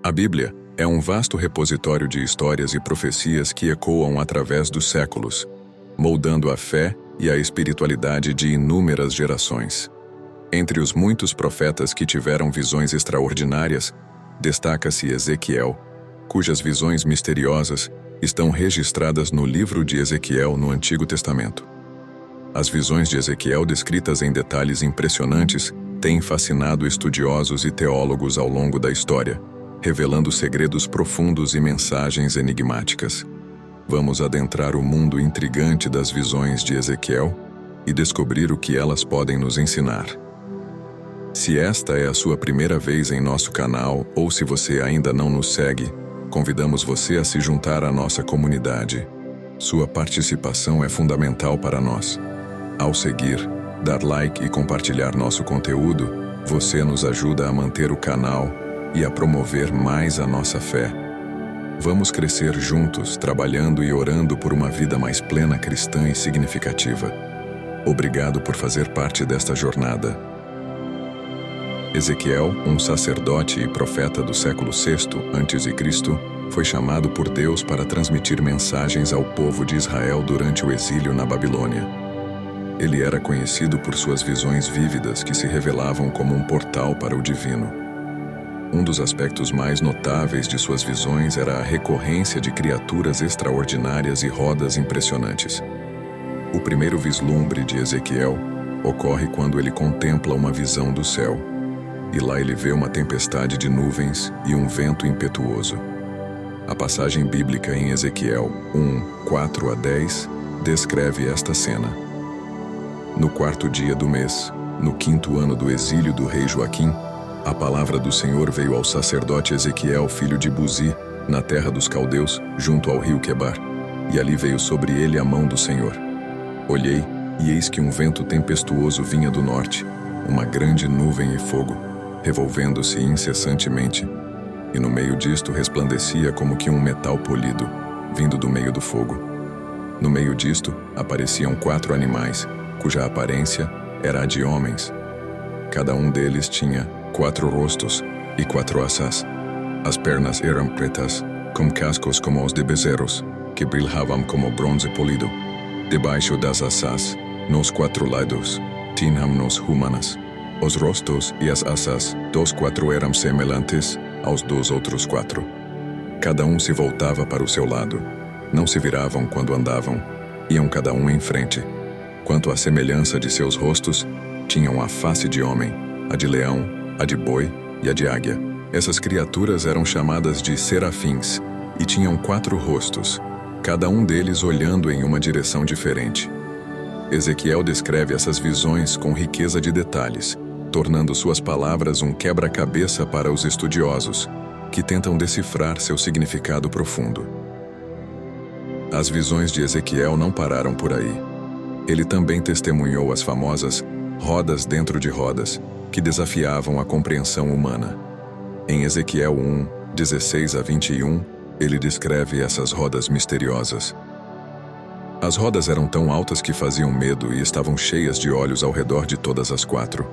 A Bíblia é um vasto repositório de histórias e profecias que ecoam através dos séculos, moldando a fé e a espiritualidade de inúmeras gerações. Entre os muitos profetas que tiveram visões extraordinárias, destaca-se Ezequiel, cujas visões misteriosas estão registradas no livro de Ezequiel no Antigo Testamento. As visões de Ezequiel, descritas em detalhes impressionantes, têm fascinado estudiosos e teólogos ao longo da história, revelando segredos profundos e mensagens enigmáticas. Vamos adentrar o mundo intrigante das visões de Ezequiel e descobrir o que elas podem nos ensinar. Se esta é a sua primeira vez em nosso canal ou se você ainda não nos segue, convidamos você a se juntar à nossa comunidade. Sua participação é fundamental para nós. Ao seguir, dar like e compartilhar nosso conteúdo, você nos ajuda a manter o canal e a promover mais a nossa fé. Vamos crescer juntos, trabalhando e orando por uma vida mais plena, cristã e significativa. Obrigado por fazer parte desta jornada. Ezequiel, um sacerdote e profeta do século VI a.C., foi chamado por Deus para transmitir mensagens ao povo de Israel durante o exílio na Babilônia. Ele era conhecido por suas visões vívidas que se revelavam como um portal para o divino. Um dos aspectos mais notáveis de suas visões era a recorrência de criaturas extraordinárias e rodas impressionantes. O primeiro vislumbre de Ezequiel ocorre quando ele contempla uma visão do céu, e lá ele vê uma tempestade de nuvens e um vento impetuoso. A passagem bíblica em Ezequiel 1, 4 a 10 descreve esta cena. No 4º dia do mês, no 5º ano do exílio do rei Joaquim, a palavra do Senhor veio ao sacerdote Ezequiel, filho de Buzi, na terra dos caldeus, junto ao rio Quebar, e ali veio sobre ele a mão do Senhor. Olhei, e eis que um vento tempestuoso vinha do norte, uma grande nuvem e fogo, revolvendo-se incessantemente, e no meio disto resplandecia como que um metal polido, vindo do meio do fogo. No meio disto apareciam 4 animais, cuja aparência era a de homens. Cada um deles tinha 4 rostos e 4 asas. As pernas eram pretas, com cascos como os de bezerros, que brilhavam como bronze polido. Debaixo das asas, nos 4 lados, tínhamos humanas. Os rostos e as asas dos 4 eram semelhantes aos dos outros 4. Cada um se voltava para o seu lado. Não se viravam quando andavam, iam cada um em frente. Quanto à semelhança de seus rostos, tinham a face de homem, a de leão, a de boi e a de águia. Essas criaturas eram chamadas de serafins e tinham 4 rostos, cada um deles olhando em uma direção diferente. Ezequiel descreve essas visões com riqueza de detalhes, tornando suas palavras um quebra-cabeça para os estudiosos, que tentam decifrar seu significado profundo. As visões de Ezequiel não pararam por aí. Ele também testemunhou as famosas rodas dentro de rodas, que desafiavam a compreensão humana. Em Ezequiel 1, 16 a 21, ele descreve essas rodas misteriosas. As rodas eram tão altas que faziam medo e estavam cheias de olhos ao redor de todas as 4.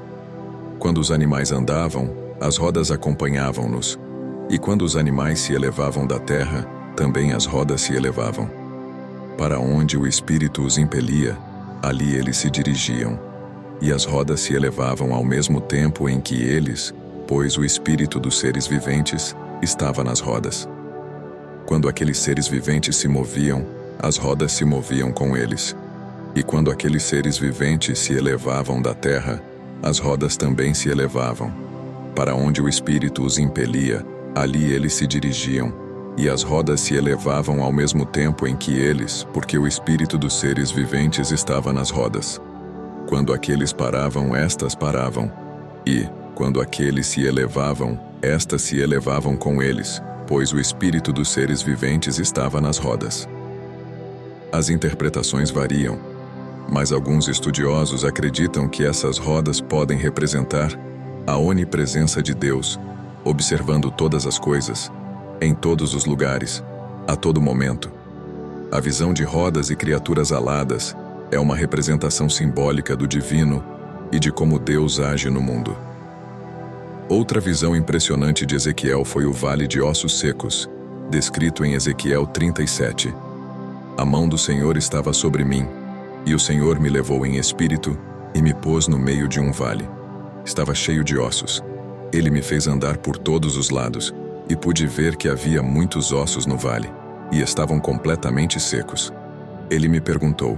Quando os animais andavam, as rodas acompanhavam-nos, e quando os animais se elevavam da terra, também as rodas se elevavam. Para onde o Espírito os impelia, ali eles se dirigiam, e as rodas se elevavam ao mesmo tempo em que eles, pois o espírito dos seres viventes estava nas rodas. Quando aqueles seres viventes se moviam, as rodas se moviam com eles. E quando aqueles seres viventes se elevavam da terra, as rodas também se elevavam. Para onde o espírito os impelia, ali eles se dirigiam, e as rodas se elevavam ao mesmo tempo em que eles, porque o espírito dos seres viventes estava nas rodas. Quando aqueles paravam, estas paravam, e, quando aqueles se elevavam, estas se elevavam com eles, pois o espírito dos seres viventes estava nas rodas. As interpretações variam, mas alguns estudiosos acreditam que essas rodas podem representar a onipresença de Deus, observando todas as coisas, em todos os lugares, a todo momento. A visão de rodas e criaturas aladas é uma representação simbólica do divino e de como Deus age no mundo. Outra visão impressionante de Ezequiel foi o Vale de Ossos Secos, descrito em Ezequiel 37. A mão do Senhor estava sobre mim, e o Senhor me levou em espírito e me pôs no meio de um vale. Estava cheio de ossos. Ele me fez andar por todos os lados, e pude ver que havia muitos ossos no vale, e estavam completamente secos. Ele me perguntou: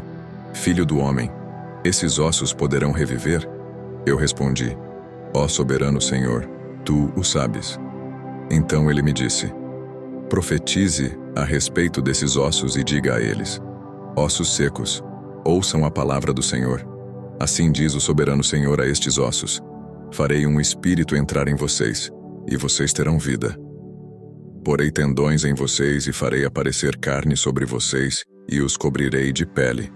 Filho do homem, esses ossos poderão reviver? Eu respondi: Ó soberano Senhor, tu o sabes. Então ele me disse: Profetize a respeito desses ossos e diga a eles: Ossos secos, ouçam a palavra do Senhor. Assim diz o soberano Senhor a estes ossos: Farei um espírito entrar em vocês, e vocês terão vida. Porei tendões em vocês e farei aparecer carne sobre vocês, e os cobrirei de pele.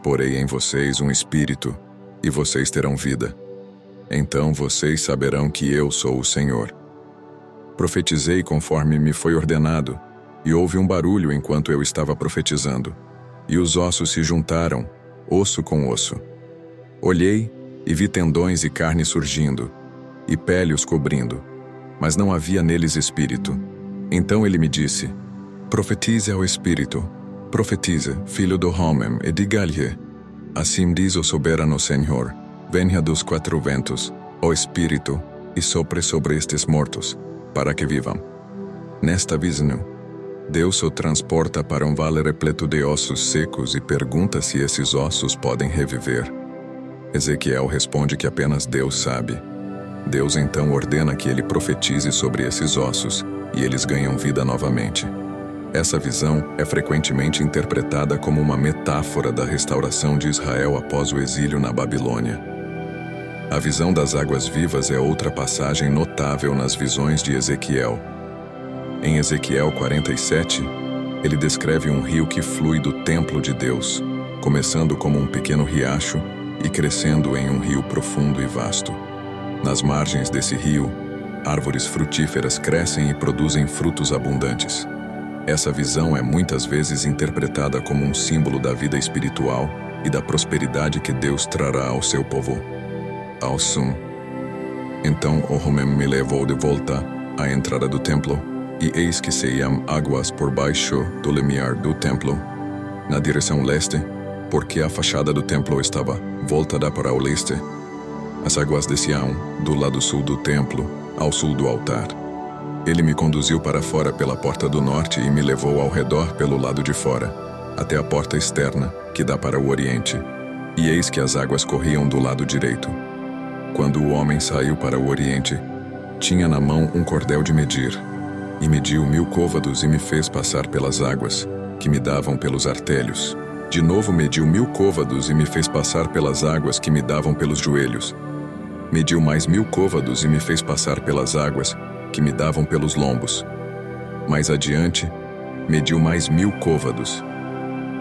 Porei em vocês um espírito, e vocês terão vida. Então vocês saberão que eu sou o Senhor. Profetizei conforme me foi ordenado, e houve um barulho enquanto eu estava profetizando, e os ossos se juntaram, osso com osso. Olhei e vi tendões e carne surgindo, e pele os cobrindo, mas não havia neles espírito. Então ele me disse: Profetize ao espírito, profetize, filho do homem, e diga-lhe: Assim diz o soberano Senhor, venha dos quatro ventos, ó espírito, e sopre sobre estes mortos, para que vivam. Nesta visão, Deus o transporta para um vale repleto de ossos secos e pergunta se esses ossos podem reviver. Ezequiel responde que apenas Deus sabe. Deus então ordena que ele profetize sobre esses ossos, e eles ganham vida novamente. Essa visão é frequentemente interpretada como uma metáfora da restauração de Israel após o exílio na Babilônia. A visão das águas vivas é outra passagem notável nas visões de Ezequiel. Em Ezequiel 47, ele descreve um rio que flui do templo de Deus, começando como um pequeno riacho e crescendo em um rio profundo e vasto. Nas margens desse rio, árvores frutíferas crescem e produzem frutos abundantes. Essa visão é muitas vezes interpretada como um símbolo da vida espiritual e da prosperidade que Deus trará ao seu povo. Ao som. Então o homem me levou de volta à entrada do templo, e eis que saíam águas por baixo do limiar do templo, na direção leste, porque a fachada do templo estava voltada para o leste. As águas desciam do lado sul do templo, ao sul do altar. Ele me conduziu para fora pela porta do norte e me levou ao redor pelo lado de fora, até a porta externa, que dá para o oriente. E eis que as águas corriam do lado direito. Quando o homem saiu para o oriente, tinha na mão um cordel de medir, e mediu 1000 côvados e me fez passar pelas águas, que me davam pelos artelhos. De novo mediu 1000 côvados e me fez passar pelas águas que me davam pelos joelhos. Mediu mais 1000 côvados e me fez passar pelas águas que me davam pelos lombos. Mais adiante, mediu mais 1000 côvados.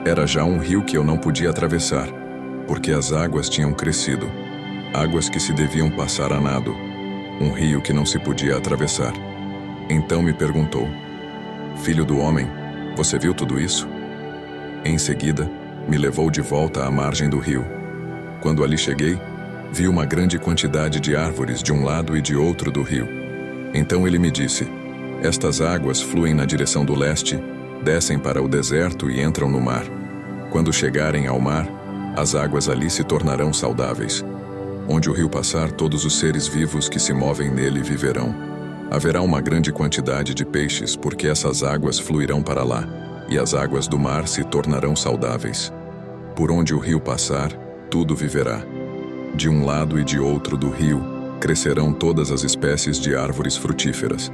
Era já um rio que eu não podia atravessar, porque as águas tinham crescido. Águas que se deviam passar a nado. Um rio que não se podia atravessar. Então me perguntou: Filho do homem, você viu tudo isso? Em seguida, me levou de volta à margem do rio. Quando ali cheguei, vi uma grande quantidade de árvores de um lado e de outro do rio. Então ele me disse: Estas águas fluem na direção do leste, descem para o deserto e entram no mar. Quando chegarem ao mar, as águas ali se tornarão saudáveis. Onde o rio passar, todos os seres vivos que se movem nele viverão. Haverá uma grande quantidade de peixes, porque essas águas fluirão para lá, e as águas do mar se tornarão saudáveis. Por onde o rio passar, tudo viverá. De um lado e de outro do rio, crescerão todas as espécies de árvores frutíferas.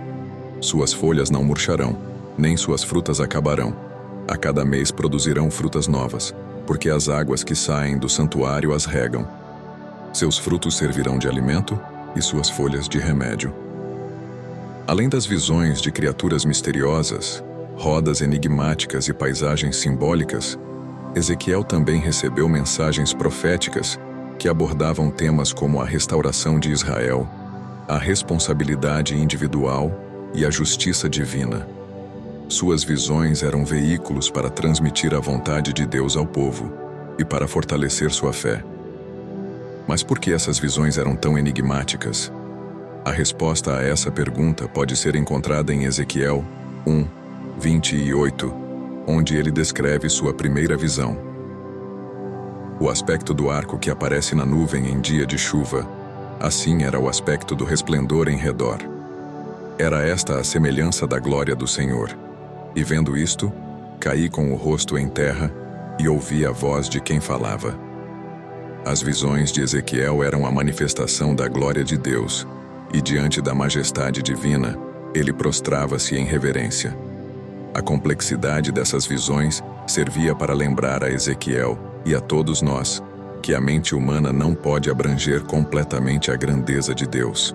Suas folhas não murcharão, nem suas frutas acabarão. A cada mês produzirão frutas novas, porque as águas que saem do santuário as regam. Seus frutos servirão de alimento e suas folhas de remédio. Além das visões de criaturas misteriosas, rodas enigmáticas e paisagens simbólicas, Ezequiel também recebeu mensagens proféticas que abordavam temas como a restauração de Israel, a responsabilidade individual e a justiça divina. Suas visões eram veículos para transmitir a vontade de Deus ao povo e para fortalecer sua fé. Mas por que essas visões eram tão enigmáticas? A resposta a essa pergunta pode ser encontrada em Ezequiel 1, 28, onde ele descreve sua primeira visão. O aspecto do arco que aparece na nuvem em dia de chuva, assim era o aspecto do resplendor em redor. Era esta a semelhança da glória do Senhor. E vendo isto, caí com o rosto em terra e ouvi a voz de quem falava. As visões de Ezequiel eram a manifestação da glória de Deus, e diante da majestade divina, ele prostrava-se em reverência. A complexidade dessas visões servia para lembrar a Ezequiel e a todos nós que a mente humana não pode abranger completamente a grandeza de Deus.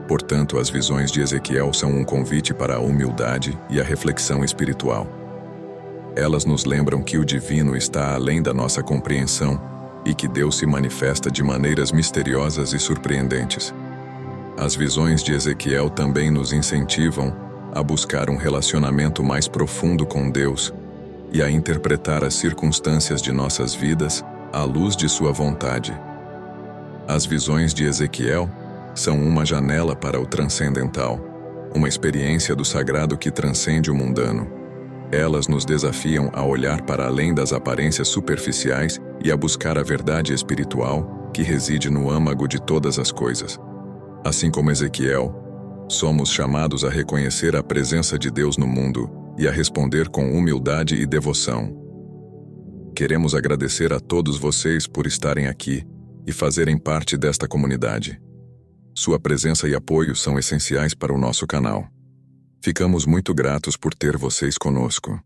Portanto, as visões de Ezequiel são um convite para a humildade e a reflexão espiritual. Elas nos lembram que o divino está além da nossa compreensão e que Deus se manifesta de maneiras misteriosas e surpreendentes. As visões de Ezequiel também nos incentivam a buscar um relacionamento mais profundo com Deus e a interpretar as circunstâncias de nossas vidas à luz de sua vontade. As visões de Ezequiel são uma janela para o transcendental, uma experiência do sagrado que transcende o mundano. Elas nos desafiam a olhar para além das aparências superficiais e a buscar a verdade espiritual que reside no âmago de todas as coisas. Assim como Ezequiel, somos chamados a reconhecer a presença de Deus no mundo e a responder com humildade e devoção. Queremos agradecer a todos vocês por estarem aqui e fazerem parte desta comunidade. Sua presença e apoio são essenciais para o nosso canal. Ficamos muito gratos por ter vocês conosco.